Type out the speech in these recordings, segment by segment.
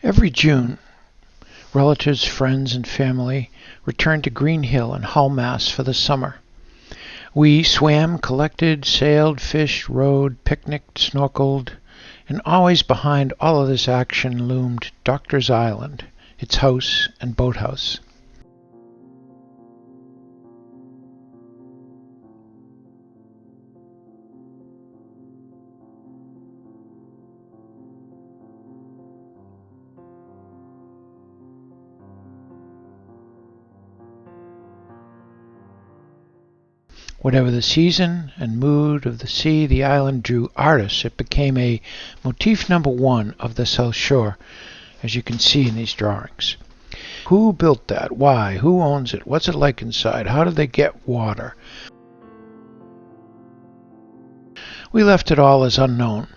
Every June, relatives, friends, and family returned to Green Hill and Hull, Mass. For the summer. We swam, collected, sailed, fished, rowed, picnicked, snorkeled, and always behind all of this action loomed Doctor's Island, its house and boathouse. Whatever the season and mood of the sea, the island drew artists. It became a motif number one of the South Shore, as you can see in these drawings. Who built that? Why? Who owns it? What's it like inside? How did they get water? We left it all as unknown.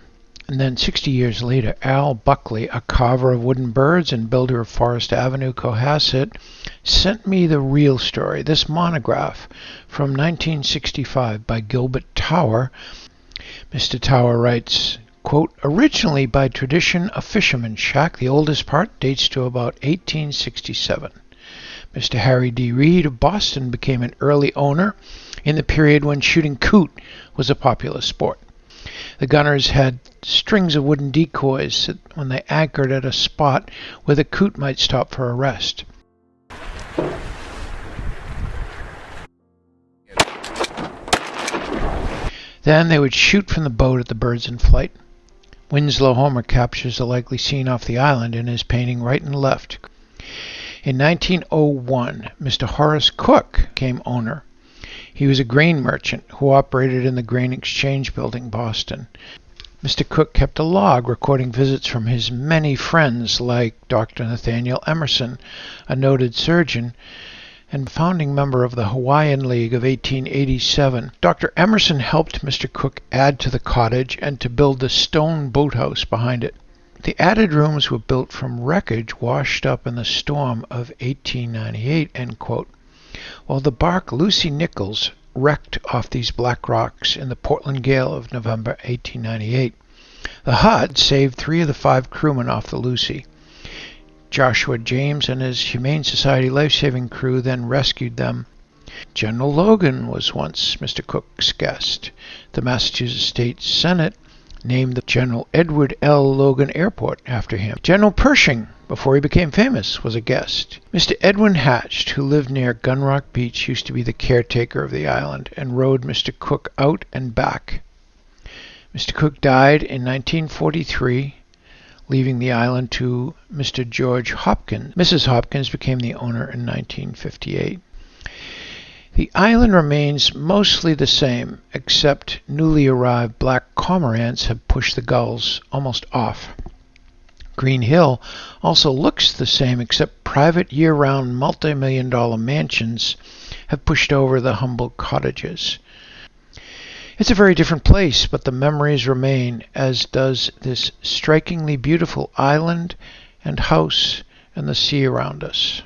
And then 60 years later, Al Buckley, a carver of wooden birds and builder of Forest Avenue, Cohasset, sent me the real story, this monograph from 1965 by Gilbert Tower. Mr. Tower writes, quote, originally by tradition a fisherman's shack, the oldest part dates to about 1867. Mr. Harry D. Reed of Boston became an early owner in the period when shooting coot was a popular sport. The gunners had strings of wooden decoys that when they anchored at a spot where the coot might stop for a rest. Then they would shoot from the boat at the birds in flight. Winslow Homer captures the likely scene off the island in his painting Right and Left. In 1901, Mr. Horace Cook became owner. He was a grain merchant who operated in the Grain Exchange Building, Boston. Mr. Cook kept a log recording visits from his many friends like Dr. Nathaniel Emerson, a noted surgeon, and founding member of the Hawaiian League of 1887. Dr. Emerson helped Mr. Cook add to the cottage and to build the stone boathouse behind it. The added rooms were built from wreckage washed up in the storm of 1898, end quote. While the bark Lucy Nichols wrecked off these black rocks in the Portland gale of November 1898. The hut saved 3 of the 5 crewmen off the Lucy. Joshua James and his Humane Society life-saving crew then rescued them. General Logan was once Mr. Cook's guest. The Massachusetts State Senate named the General Edward L. Logan Airport after him. General Pershing, before he became famous, was a guest. Mr. Edwin Hatch, who lived near Gun Rock Beach, used to be the caretaker of the island and rowed Mr. Cook out and back. Mr. Cook died in 1943, leaving the island to Mr. George Hopkins. Mrs. Hopkins became the owner in 1958. The island remains mostly the same, except newly arrived black cormorants have pushed the gulls almost off. Green Hill also looks the same, except private year-round multi-million-dollar mansions have pushed over the humble cottages. It's a very different place, but the memories remain, as does this strikingly beautiful island and house and the sea around us.